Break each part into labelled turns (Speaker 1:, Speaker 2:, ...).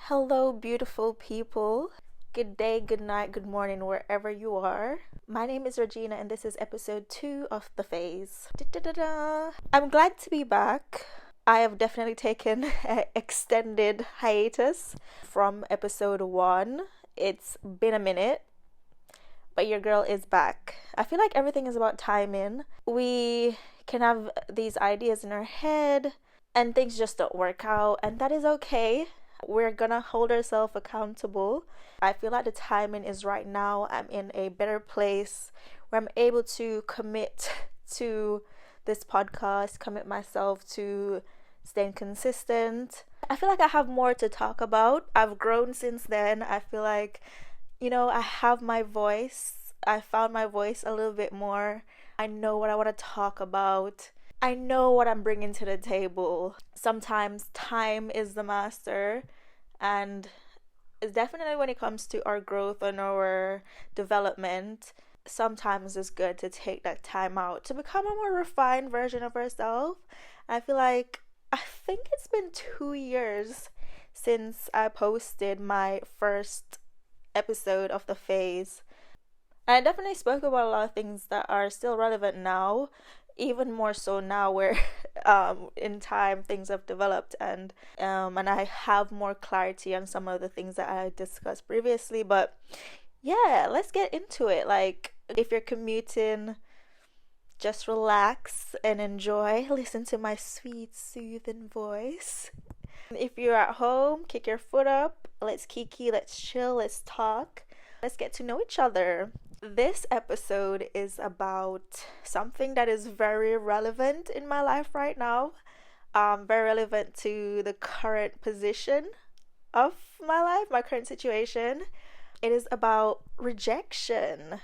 Speaker 1: Hello, beautiful people. Good day, good night, good morning, wherever you are. My name is Regina, and this is episode 2 of The Phase. Da-da-da-da. I'm glad to be back. I have definitely taken an extended hiatus from episode 1. It's been a minute, but your girl is back. I feel like everything is about timing. We can have these ideas in our head, and things just don't work out, and that is okay. We're gonna hold ourselves accountable. I feel like the timing is right now. I'm in a better place where I'm able to commit to this podcast, commit myself to staying consistent. I feel like I have more to talk about. I've grown since then. I feel like, I have my voice. I found my voice a little bit more. I know what I want to talk about. I know what I'm bringing to the table. Sometimes time is the master, and it's definitely when it comes to our growth and our development, sometimes it's good to take that time out to become a more refined version of ourselves. I think it's been 2 years since I posted my first episode of The Phase. And I definitely spoke about a lot of things that are still relevant now, even more so now where in time things have developed and I have more clarity on some of the things that I discussed previously. But yeah, let's get into it. Like, if you're commuting, just relax and enjoy. Listen to my sweet, soothing voice. If you're at home, kick your foot up. Let's kiki, let's chill, let's talk. Let's get to know each other. This episode is about something that is very relevant in my life right now. Very relevant to the current position of my life, my current situation. It is about rejection.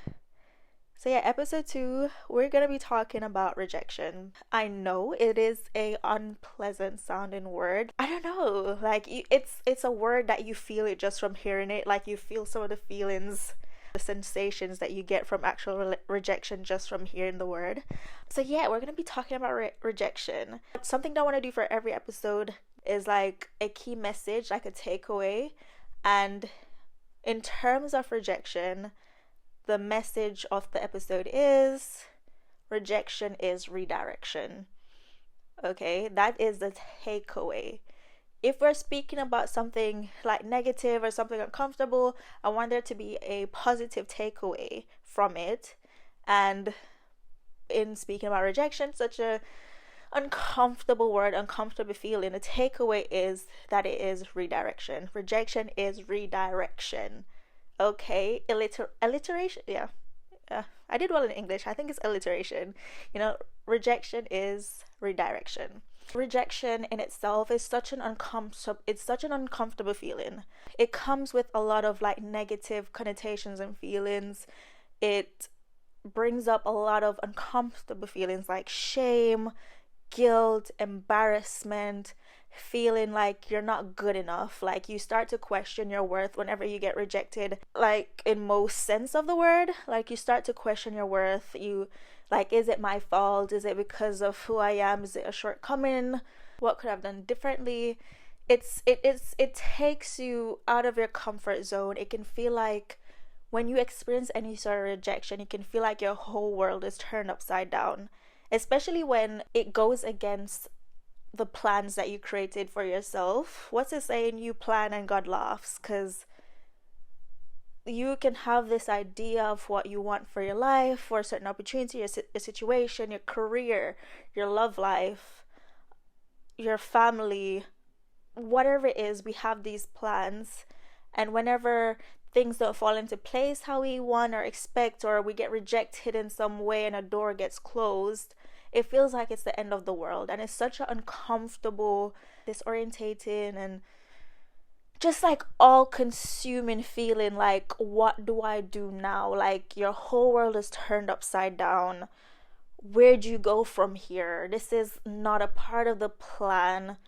Speaker 1: So yeah, episode 2, we're gonna be talking about rejection. I know it is a unpleasant sounding word. I don't know, like it's a word that you feel it just from hearing it. Like, you feel some of the feelings, the sensations that you get from actual rejection just from hearing the word. So yeah, we're gonna be talking about rejection. Something that I want to do for every episode is like a key message, like a takeaway. And in terms of rejection, the message of the episode is rejection is redirection. Okay, that is the takeaway. If we're speaking about something like negative or something uncomfortable, I want there to be a positive takeaway from it. And in speaking about rejection, such a uncomfortable word, uncomfortable feeling, the takeaway is that it is redirection. Rejection is redirection. Okay, alliteration. Yeah, I did well in English. I think it's alliteration. Rejection is redirection. Rejection in itself is such an uncomfortable feeling. It comes with a lot of like negative connotations and feelings. It brings up a lot of uncomfortable feelings like shame, guilt, embarrassment, feeling like you're not good enough. Like, you start to question your worth whenever you get rejected, like in most sense of the word. Like, you start to question your worth. You like, is it my fault? Is it because of who I am? Is it a shortcoming? What could I have done differently? It takes you out of your comfort zone. It can feel like when you experience any sort of rejection, it can feel like your whole world is turned upside down, especially when it goes against the plans that you created for yourself. What's it saying? You plan and God laughs. Because you can have this idea of what you want for your life, for a certain opportunity, your situation, your career, your love life, your family, whatever it is. We have these plans, and whenever things don't fall into place how we want or expect, or we get rejected in some way and a door gets closed, it feels like it's the end of the world. And it's such an uncomfortable, disorientating, and just like all consuming feeling. Like, what do I do now? Like, your whole world is turned upside down. Where'd you go from here? This is not a part of the plan.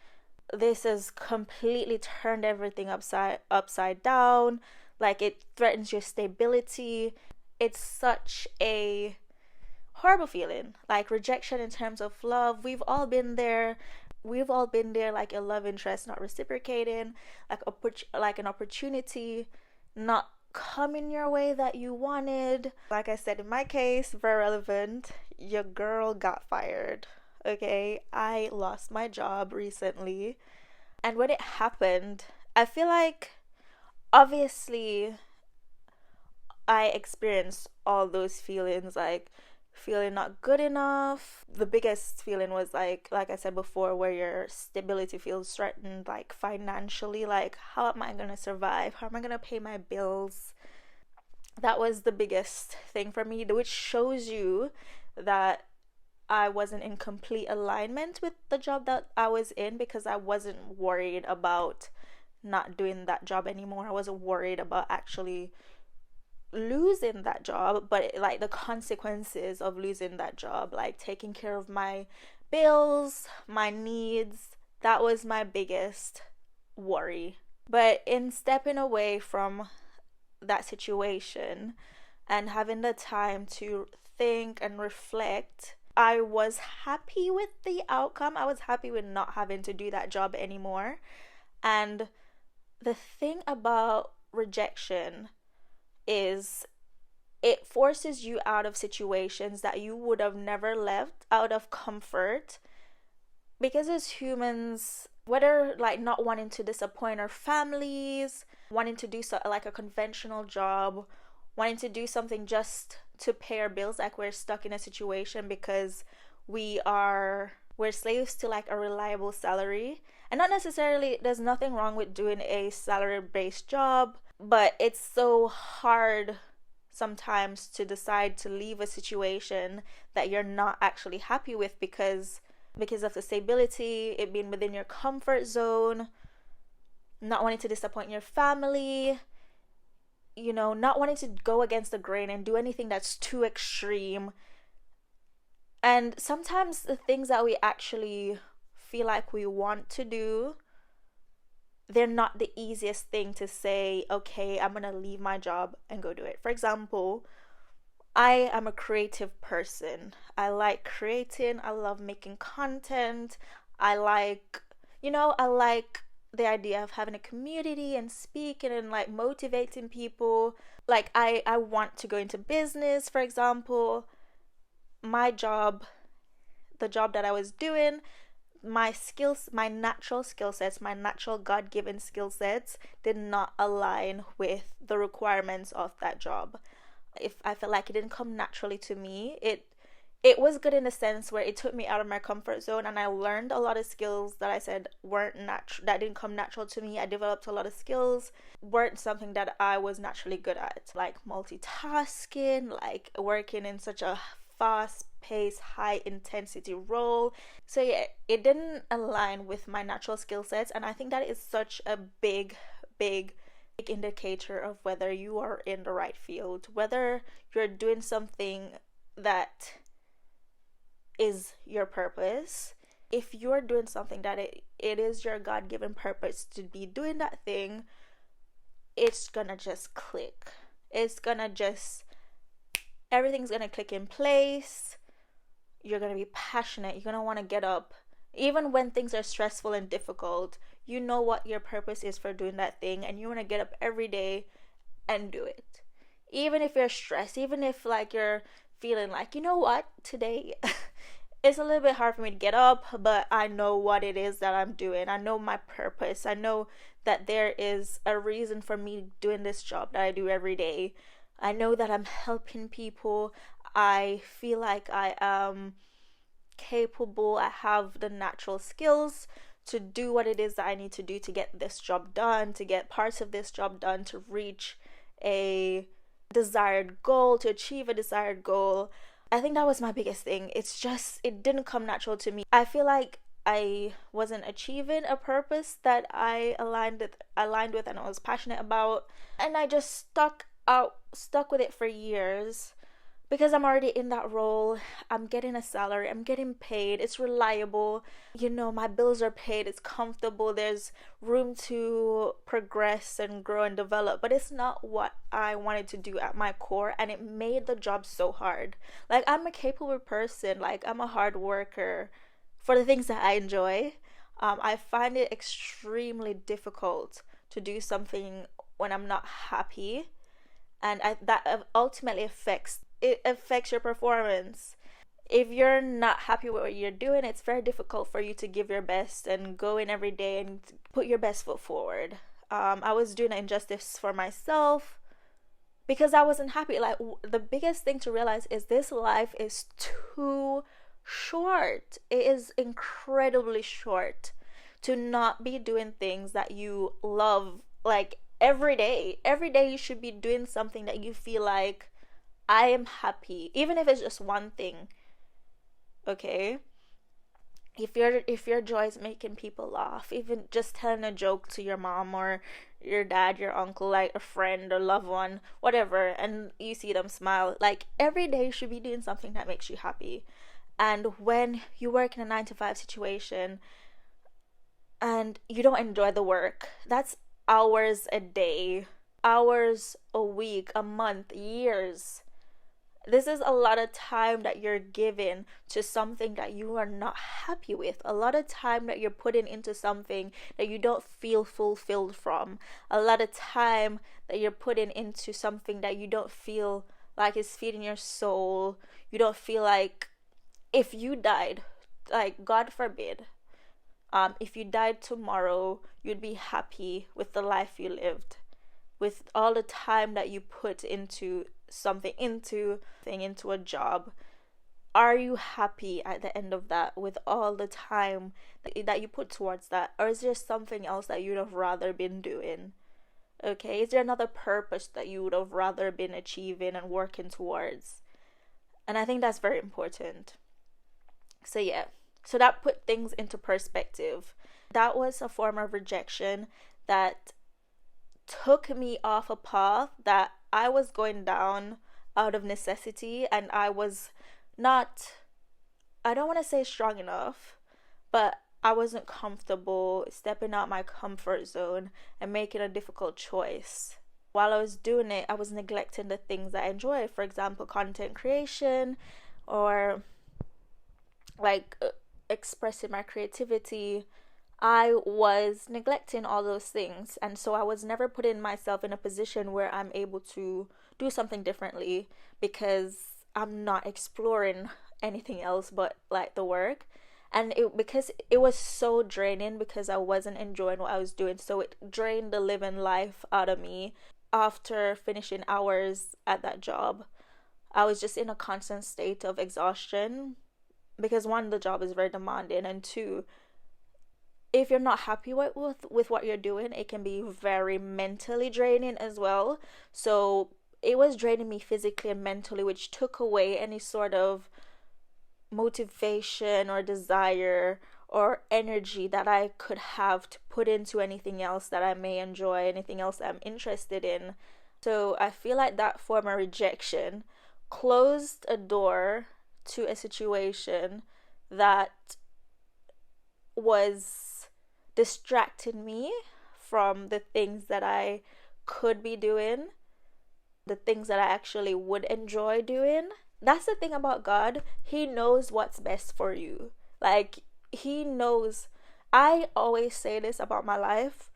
Speaker 1: This has completely turned everything upside down. Like, it threatens your stability. It's such a horrible feeling. Like, rejection in terms of love, we've all been there. we've all been there, like a love interest not reciprocating, like an opportunity not coming your way that you wanted. Like I said, in my case, very relevant, your girl got fired. Okay, I lost my job recently, and when it happened, I feel like obviously I experienced all those feelings, like feeling not good enough. The biggest feeling was like I said before, where your stability feels threatened, like financially, like how am I gonna survive? How am I gonna pay my bills? That was the biggest thing for me, which shows you that I wasn't in complete alignment with the job that I was in, because I wasn't worried about not doing that job anymore. I wasn't worried about actually losing that job, but like the consequences of losing that job, like taking care of my bills, my needs. That was my biggest worry. But in stepping away from that situation and having the time to think and reflect, I was happy with the outcome. I was happy with not having to do that job anymore. And the thing about rejection is it forces you out of situations that you would have never left, out of comfort. Because as humans, whether like not wanting to disappoint our families, wanting to do so like a conventional job, wanting to do something just to pay our bills, like we're stuck in a situation because we're slaves to like a reliable salary. And not necessarily, there's nothing wrong with doing a salary based job, but it's so hard sometimes to decide to leave a situation that you're not actually happy with because of the stability, it being within your comfort zone, not wanting to disappoint your family, not wanting to go against the grain and do anything that's too extreme. And sometimes the things that we actually feel like we want to do, they're not the easiest thing to say, okay, I'm gonna leave my job and go do it. For example, I am a creative person. I like creating. I love making content. I like the idea of having a community and speaking and like motivating people. Like I want to go into business, for example. My job, the job that I was doing, my skills, my natural skill sets, my natural God-given skill sets did not align with the requirements of that job. If I felt like it didn't come naturally to me, it was good in the sense where it took me out of my comfort zone, and I learned a lot of skills that I said that didn't come natural to me. I developed a lot of skills, weren't something that I was naturally good at, like multitasking, like working in such a fast-paced, high-intensity role. So yeah, it didn't align with my natural skill sets, and I think that is such a big indicator of whether you are in the right field, whether you're doing something that is your purpose. If you're doing something that it is your God-given purpose to be doing that thing, it's gonna just click. Everything's gonna click in place. You're gonna be passionate. You're gonna want to get up. Even when things are stressful and difficult, you know what your purpose is for doing that thing, and you want to get up every day and do it. Even if you're stressed, even if like you're feeling like, you know what, today it's a little bit hard for me to get up, but I know what it is that I'm doing. I know my purpose. I know that there is a reason for me doing this job that I do every day. I know that I'm helping people. I feel like I am capable. I have the natural skills to do what it is that I need to do to get this job done, to get parts of this job done, to reach a desired goal, to achieve a desired goal. I think that was my biggest thing. It didn't come natural to me. I feel like I wasn't achieving a purpose that I aligned with and I was passionate about, and I just stuck with it for years. Because I'm already in that role, I'm getting a salary, I'm getting paid, it's reliable, my bills are paid, it's comfortable, there's room to progress and grow and develop, but it's not what I wanted to do at my core, and it made the job so hard. Like, I'm a capable person, like, I'm a hard worker for the things that I enjoy, I find it extremely difficult to do something when I'm not happy, and that ultimately affects your performance. If you're not happy with what you're doing, it's very difficult for you to give your best and go in every day and put your best foot forward. I was doing an injustice for myself because I wasn't happy. Like, the biggest thing to realize is this life is too short. It is incredibly short to not be doing things that you love. Like, every day you should be doing something that you feel like, I am happy, even if it's just one thing. Okay, if your joy is making people laugh, even just telling a joke to your mom or your dad, your uncle, like a friend or loved one, whatever, and you see them smile, like, every day you should be doing something that makes you happy. And when you work in a 9 to 5 situation and you don't enjoy the work, that's hours a day, hours a week, a month, years. This is a lot of time that you're giving to something that you are not happy with. A lot of time that you're putting into something that you don't feel fulfilled from. A lot of time that you're putting into something that you don't feel like is feeding your soul. You don't feel like, if you died, like, God forbid, if you died tomorrow, you'd be happy with the life you lived, with all the time that you put into something, into a job. Are you happy at the end of that with all the time that you put towards that? Or is there something else that you'd have rather been doing? Okay, is there another purpose that you would have rather been achieving and working towards? And I think that's very important. So yeah, so that put things into perspective. That was a form of rejection that took me off a path that I was going down out of necessity, and I was not, I don't want to say strong enough, but I wasn't comfortable stepping out my comfort zone and making a difficult choice. While I was doing it, I was neglecting the things I enjoy. For example, content creation, or like expressing my creativity. I was neglecting all those things, and so I was never putting myself in a position where I'm able to do something differently, because I'm not exploring anything else but like the work. And because it was so draining, because I wasn't enjoying what I was doing, so it drained the living life out of me. After finishing hours at that job, I was just in a constant state of exhaustion, because one, the job is very demanding, and two, if you're not happy with what you're doing, it can be very mentally draining as well. So it was draining me physically and mentally, which took away any sort of motivation or desire or energy that I could have to put into anything else that I may enjoy, anything else that I'm interested in. So I feel like that form of rejection closed a door to a situation that was distracting me from the things that I could be doing, the things that I actually would enjoy doing. That's the thing about God. He knows what's best for you. Like, He knows. I always say this about my life.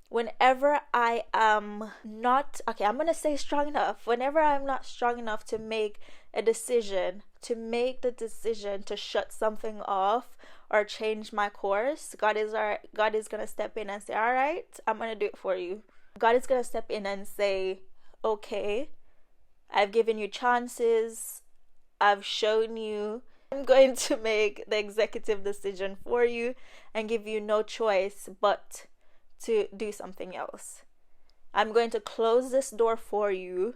Speaker 1: Whenever I am not, okay, I'm going to say strong enough. Whenever I'm not strong enough to make a decision, to make the decision to shut something off or change my course, God is going to step in and say, all right, I'm going to do it for you. God is going to step in and say, okay, I've given you chances. I've shown you. I'm going to make the executive decision for you and give you no choice but to do something else. I'm going to close this door for you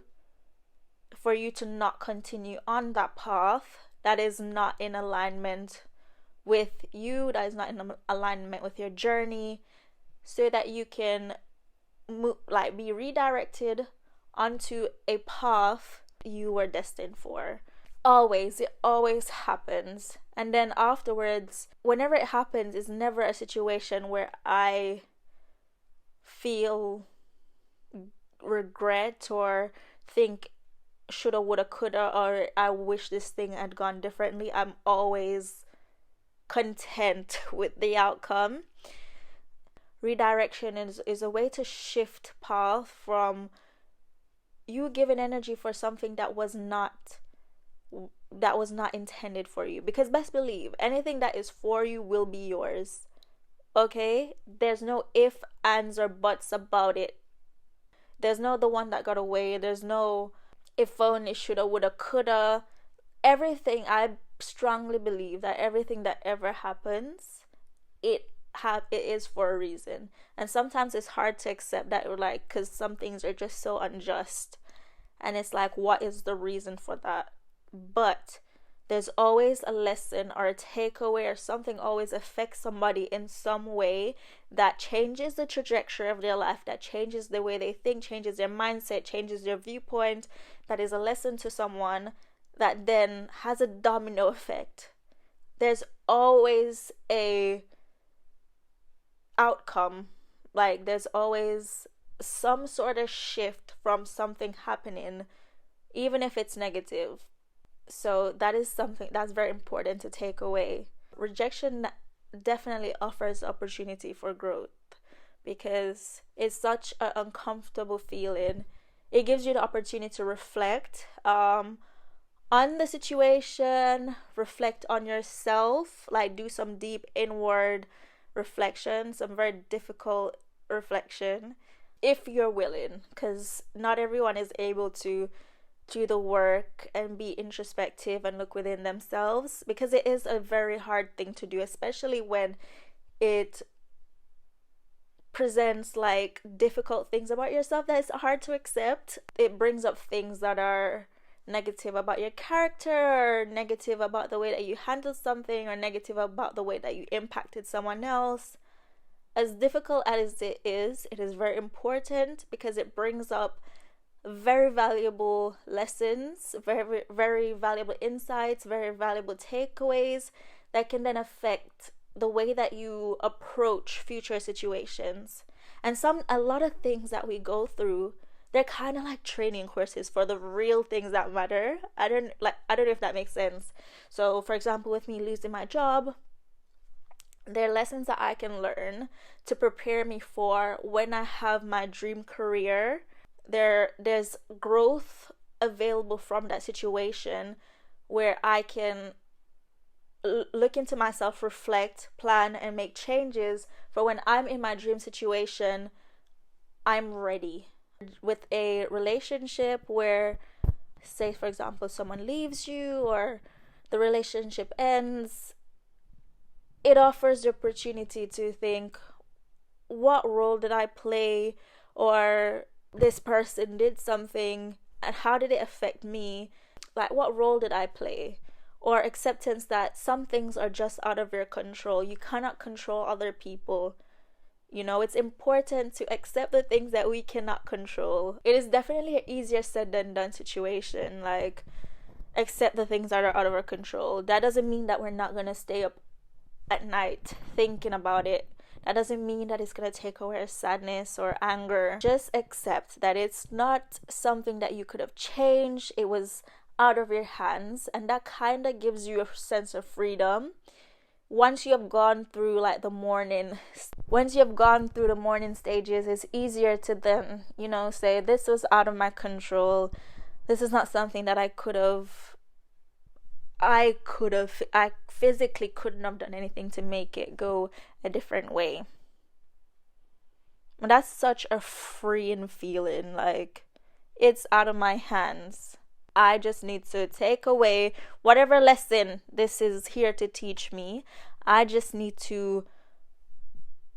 Speaker 1: to not continue on that path that is not in alignment with you, that is not in alignment with your journey, so that you can be redirected onto a path you were destined for. It always happens. And then afterwards, whenever it happens, it's never a situation where I feel regret or think shoulda, woulda, coulda, or I wish this thing had gone differently. I'm always content with the outcome. Redirection is a way to shift path from you giving energy for something that was not intended for you. Because best believe, anything that is for you will be yours. Okay? There's no if, ands, or buts about it. There's no the one that got away. There's no if only, shoulda, woulda, coulda. Everything, I strongly believe that everything that ever happens, it is for a reason. And sometimes it's hard to accept that, like, because some things are just so unjust, and it's like, what is the reason for that? But there's always a lesson or a takeaway, or something always affects somebody in some way that changes the trajectory of their life, that changes the way they think, changes their mindset, changes their viewpoint. That is a lesson to someone that then has a domino effect. There's always a outcome. Like, there's always some sort of shift from something happening, even if it's negative. So that is something that's very important to take away. Rejection definitely offers opportunity for growth, because it's such an uncomfortable feeling. It gives you the opportunity to reflect on the situation, reflect on yourself, like do some deep inward reflection, some very difficult reflection, if you're willing, because not everyone is able to do the work and be introspective and look within themselves, because it is a very hard thing to do, especially when it presents like difficult things about yourself that is hard to accept. It brings up things that are negative about your character, or negative about the way that you handled something, or negative about the way that you impacted someone else. As difficult as it is very important, because it brings up very valuable lessons, very, very valuable insights, very valuable takeaways that can then affect the way that you approach future situations. And a lot of things that we go through, they're kind of like training courses for the real things that matter. I don't know if that makes sense. So, for example, with me losing my job, there are lessons that I can learn to prepare me for when I have my dream career. There's growth available from that situation, where I can look into myself, reflect, plan, and make changes for when I'm in my dream situation. I'm ready. With a relationship where, say for example, someone leaves you or the relationship ends, it offers the opportunity to think, what role did I play? Or this person did something, and how did it affect me? Like, what role did I play? Or acceptance that some things are just out of your control. You cannot control other people. You know, it's important to accept the things that we cannot control. It is definitely an easier said than done situation. Like, accept the things that are out of our control. That doesn't mean that we're not going to stay up at night thinking about it. That doesn't mean that it's going to take away our sadness or anger. Just accept that it's not something that you could have changed. It was out of your hands, and that kind of gives you a sense of freedom. Once you have gone through the morning stages, it's easier to then, say, this was out of my control. This is not something that I physically couldn't have done anything to make it go a different way. And that's such a freeing feeling. Like, it's out of my hands. I just need to take away whatever lesson this is here to teach me. I just need to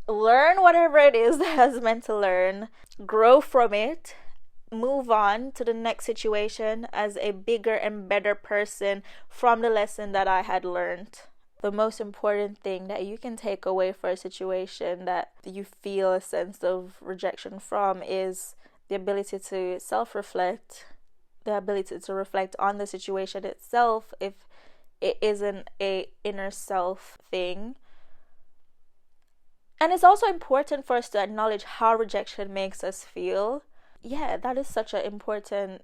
Speaker 1: learn whatever it is that I was meant to learn, grow from it, move on to the next situation as a bigger and better person from the lesson that I had learned. The most important thing that you can take away for a situation that you feel a sense of rejection from is the ability to self-reflect, the ability to reflect on the situation itself if it isn't a inner self thing. And it's also important for us to acknowledge how rejection makes us feel. Yeah, that is such an important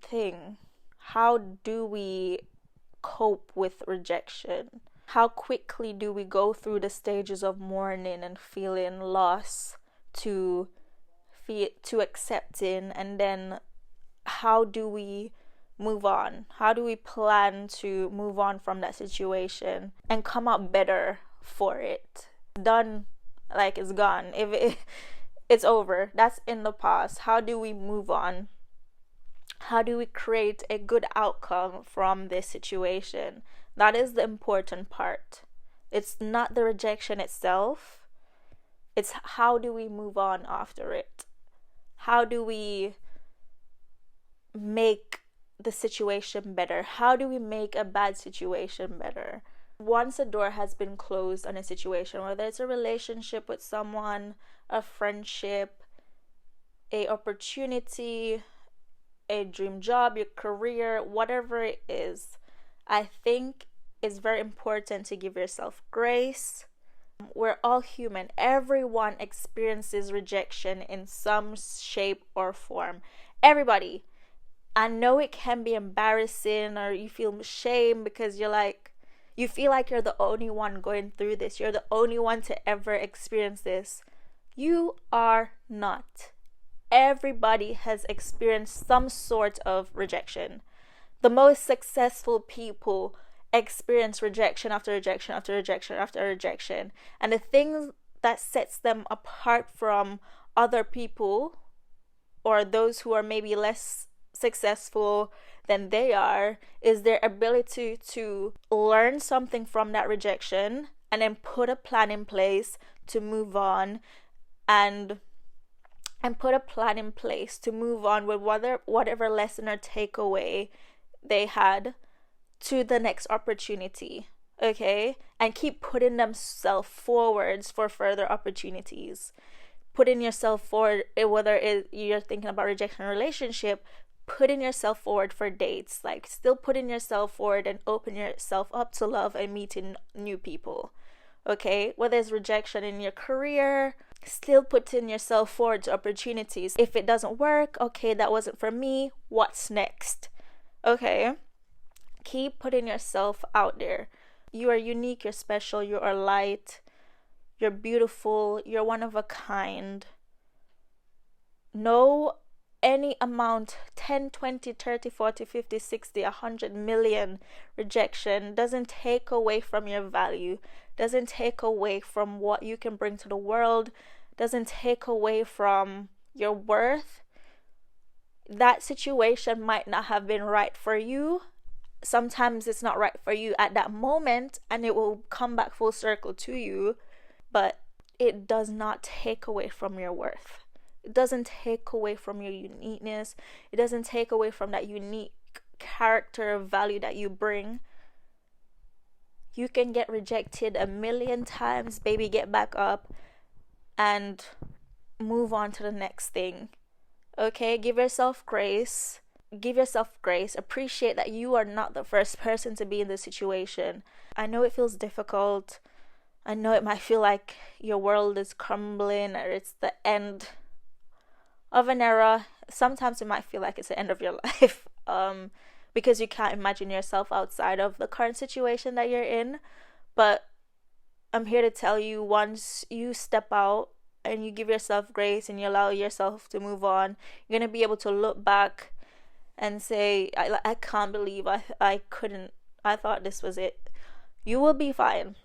Speaker 1: thing. How do we cope with rejection? How quickly do we go through the stages of mourning and feeling loss to accepting, and then how do we move on? How do we plan to move on from that situation and come out better for it? Done, like it's gone. It's over, that's in the past. How do we move on? How do we create a good outcome from this situation? That is the important part. It's not the rejection itself. It's how do we move on after it? How do we make the situation better? How do we make a bad situation better? Once a door has been closed on a situation, whether it's a relationship with someone, a friendship, a opportunity, a dream job, your career, whatever it is, I think it's very important to give yourself grace. We're all human. Everyone experiences rejection in some shape or form. Everybody. I know it can be embarrassing, or you feel shame because you feel like you're the only one going through this. You're the only one to ever experience this. You are not. Everybody has experienced some sort of rejection. The most successful people experience rejection after rejection after rejection after rejection. And the thing that sets them apart from other people, or those who are maybe less successful than they are, is their ability to learn something from that rejection and then put a plan in place to move on, and put a plan in place to move on with whatever lesson or takeaway they had to the next opportunity. Okay? And keep putting themselves forwards for further opportunities. Putting yourself forward, whether you're thinking about rejection relationship, putting yourself forward for dates, like still putting yourself forward and open yourself up to love and meeting new people. Okay? Whether it's rejection in your career, still putting yourself forward to opportunities. If it doesn't work, okay, that wasn't for me, what's next? Okay? Keep putting yourself out there. You are unique, you're special, you are light, you're beautiful, you're one of a kind. No, any amount, 10, 20, 30, 40, 50, 60, 100 million rejection doesn't take away from your value, doesn't take away from what you can bring to the world, doesn't take away from your worth. That situation might not have been right for you. Sometimes it's not right for you at that moment, and it will come back full circle to you, but it does not take away from your worth. It doesn't take away from your uniqueness. It doesn't take away from that unique character value that you bring. You can get rejected 1,000,000 times, baby, get back up and move on to the next thing. Okay, give yourself grace. Give yourself grace. Appreciate that you are not the first person to be in this situation. I know it feels difficult. I know it might feel like your world is crumbling, or it's the end of an era. Sometimes it might feel like it's the end of your life, because you can't imagine yourself outside of the current situation that you're in. But I'm here to tell you, once you step out and you give yourself grace and you allow yourself to move on, you're going to be able to look back and say, I can't believe I thought this was it. You will be fine.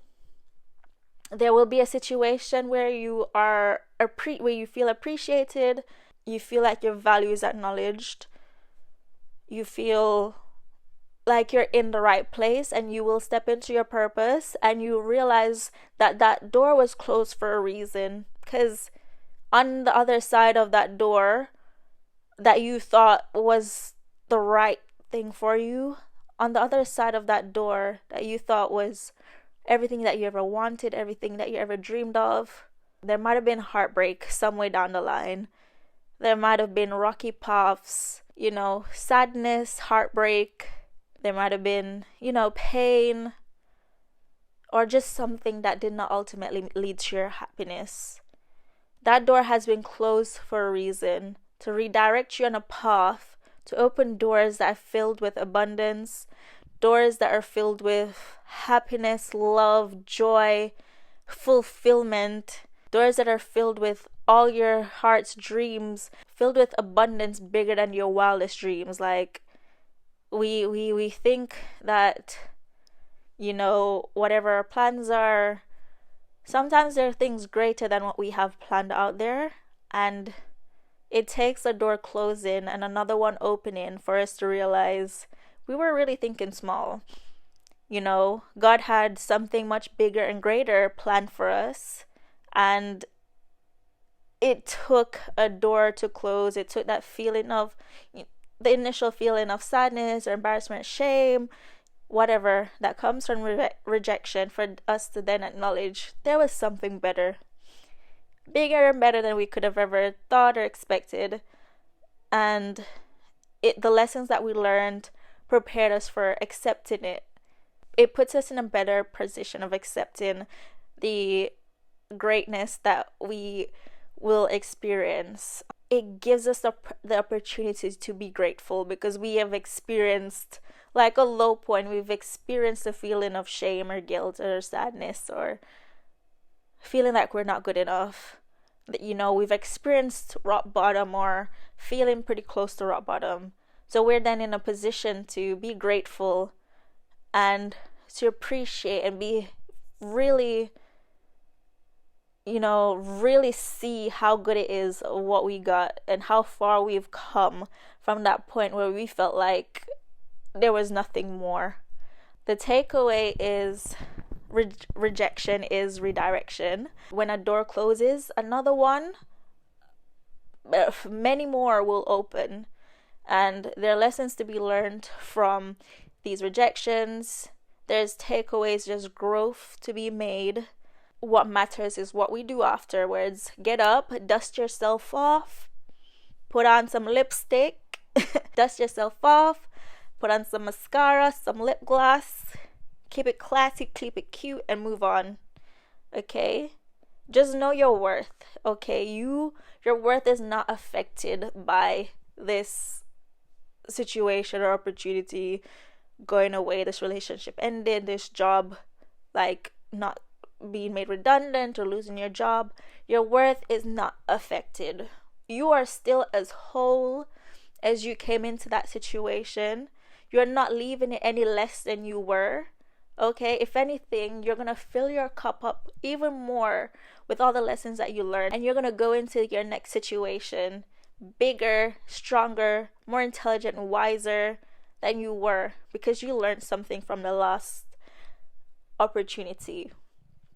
Speaker 1: There will be a situation where you are where you feel appreciated, you feel like your value is acknowledged, you feel like you're in the right place, and you will step into your purpose, and you realize that that door was closed for a reason, because on the other side of that door that you thought was the right thing for you, on the other side of that door that you thought was everything that you ever wanted, everything that you ever dreamed of, there might have been heartbreak somewhere down the line. There might have been rocky paths, sadness, heartbreak. There might have been, pain, or just something that did not ultimately lead to your happiness. That door has been closed for a reason, to redirect you on a path, to open doors that are filled with abundance, doors that are filled with happiness, love, joy, fulfillment, doors that are filled with all your heart's dreams, filled with abundance bigger than your wildest dreams. Like, we think that, whatever our plans are, sometimes there are things greater than what we have planned out there, and it takes a door closing and another one opening for us to realize we were really thinking small. God had something much bigger and greater planned for us, and it took a door to close. It took that feeling of, the initial feeling of sadness or embarrassment, shame, whatever that comes from rejection, for us to then acknowledge there was something better, bigger and better than we could have ever thought or expected. And the lessons that we learned prepared us for accepting it. It puts us in a better position of accepting the greatness that we will experience. It gives us the opportunity to be grateful, because we have experienced like a low point. We've experienced a feeling of shame or guilt or sadness, or feeling like we're not good enough. We've experienced rock bottom, or feeling pretty close to rock bottom. So we're then in a position to be grateful and to appreciate and be really, really see how good it is what we got and how far we've come from that point where we felt like there was nothing more. The takeaway is rejection is redirection. When a door closes, another one, many more will open. And there are lessons to be learned from these rejections. There's takeaways, there's growth to be made. What matters is what we do afterwards. Get up, dust yourself off, put on some lipstick, dust yourself off, put on some mascara, some lip gloss, keep it classy, keep it cute, and move on. Okay? Just know your worth. Okay? Your worth is not affected by this situation or opportunity going away, this relationship ended, this job like not being made redundant or losing your job. Your worth is not affected. You are still as whole as you came into that situation. You're not leaving it any less than you were. Okay, if anything, you're gonna fill your cup up even more with all the lessons that you learned, and you're gonna go into your next situation bigger, stronger, more intelligent, and wiser than you were, because you learned something from the last opportunity.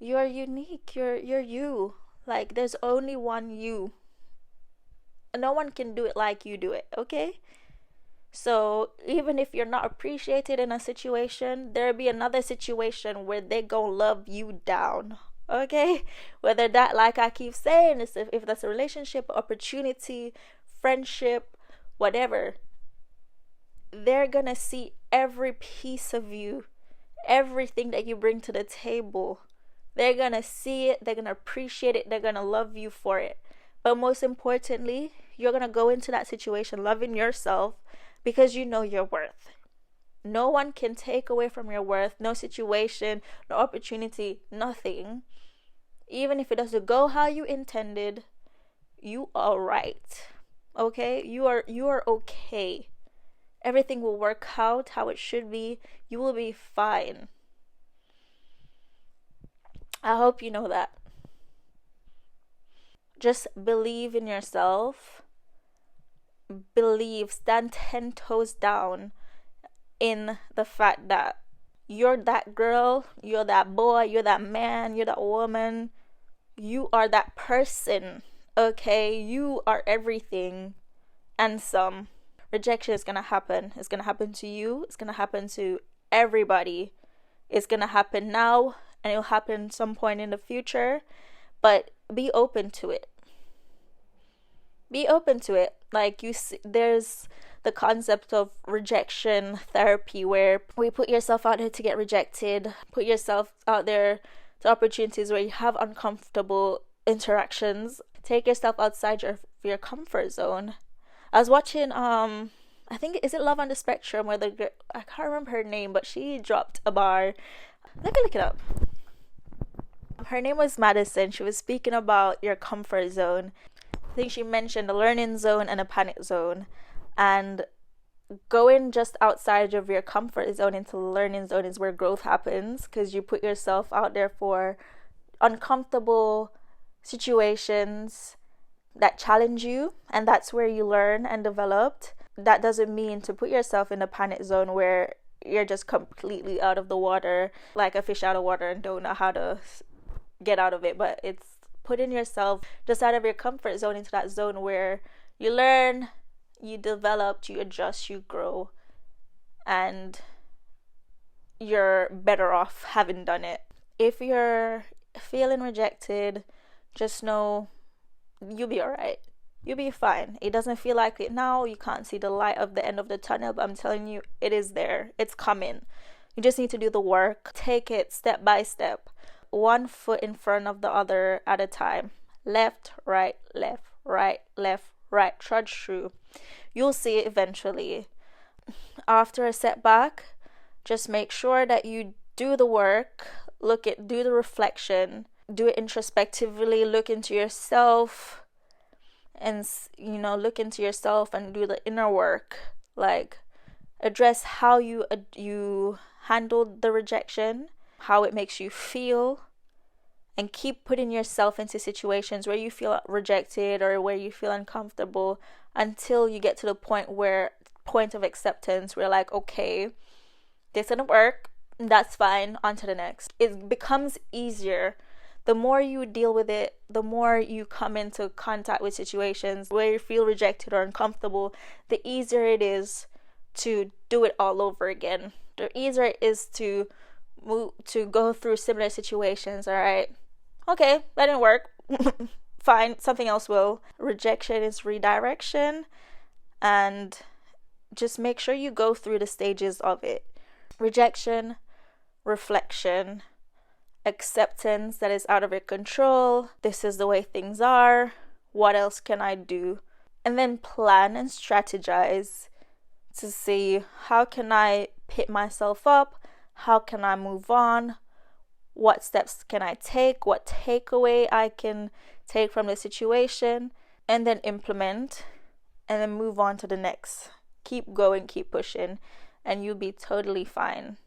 Speaker 1: You are unique. You're you. Like, there's only one you. No one can do it like you do it, okay? So even if you're not appreciated in a situation, there'll be another situation where they gonna love you down, okay? Whether that, like I keep saying, is if that's a relationship, opportunity, friendship, whatever, they're gonna see every piece of you, everything that you bring to the table. They're gonna see it, they're gonna appreciate it, they're gonna love you for it. But most importantly, you're gonna go into that situation loving yourself, because you know your worth. No one can take away from your worth. No situation, no opportunity, nothing. Even if it doesn't go how you intended, you are right. Okay? You are okay. Everything will work out how it should be. You will be fine. I hope you know that. Just believe in yourself. Believe, stand 10 toes down in the fact that you're that girl, you're that boy, you're that man, you're that woman. You are that person, okay? You are everything and some. Rejection is gonna happen. It's gonna happen to you. It's gonna happen to everybody. It's gonna happen now, and it'll happen some point in the future. But be open to it. Be open to it. Like, you see, there's the concept of rejection therapy, where we put yourself out there to get rejected, put yourself out there to opportunities where you have uncomfortable interactions, take yourself outside your comfort zone. I was watching I think, is it Love on the Spectrum, where the girl, I can't remember her name, but she dropped a bar. Let me look it up. Her name was Madison. She was speaking about your comfort zone. I think she mentioned a learning zone and a panic zone. And going just outside of your comfort zone into the learning zone is where growth happens, because you put yourself out there for uncomfortable situations that challenge you, and that's where you learn and develop. That doesn't mean to put yourself in a panic zone where you're just completely out of the water, like a fish out of water, and don't know how to get out of it. But it's putting yourself just out of your comfort zone into that zone where you learn, you develop, you adjust, you grow, and you're better off having done it. If you're feeling rejected, just know you'll be alright. You'll be fine. It doesn't feel like it now. You can't see the light of the end of the tunnel, but I'm telling you, it is there. It's coming. You just need to do the work. Take it step by step, one foot in front of the other at a time. Left, right, left, right, left, right. Trudge through. You'll see it eventually. After a setback, just make sure that you do the work. Do the reflection. Do it introspectively. Look into yourself. And look into yourself and do the inner work, like address how you handled the rejection, how it makes you feel, and keep putting yourself into situations where you feel rejected or where you feel uncomfortable until you get to the point of acceptance, where like, okay, this didn't work, that's fine, on to the next. It becomes easier. The more you deal with it, the more you come into contact with situations where you feel rejected or uncomfortable, the easier it is to do it all over again. The easier it is to go through similar situations. All right, okay, that didn't work. Fine, something else will. Rejection is redirection, and just make sure you go through the stages of it. Rejection, reflection, acceptance that is out of your control. This is the way things are. What else can I do? And then plan and strategize to see, how can I pick myself up? How can I move on? What steps can I take? What takeaway I can take from the situation? And then implement, and then move on to the next. Keep going, keep pushing, and you'll be totally fine.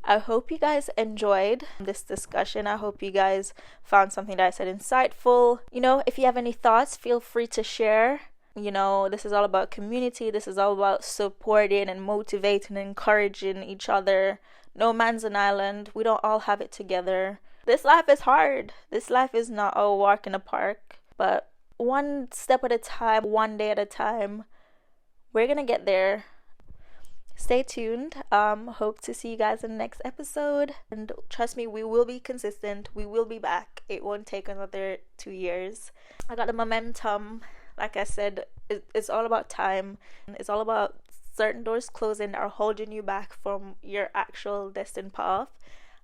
Speaker 1: I hope you guys enjoyed this discussion. I hope you guys found something that I said insightful. If you have any thoughts, feel free to share. This is all about community. This is all about supporting and motivating and encouraging each other. No man's an island. We don't all have it together. This life is hard. This life is not a walk in the park. But one step at a time, one day at a time, we're going to get there. Stay tuned. Hope to see you guys in the next episode. And trust me, we will be consistent. We will be back. It won't take another 2 years. I got the momentum. Like I said, it's all about time. It's all about certain doors closing that are holding you back from your actual destined path.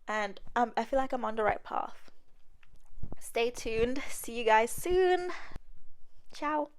Speaker 1: And I feel like I'm on the right path. Stay tuned. See you guys soon. Ciao.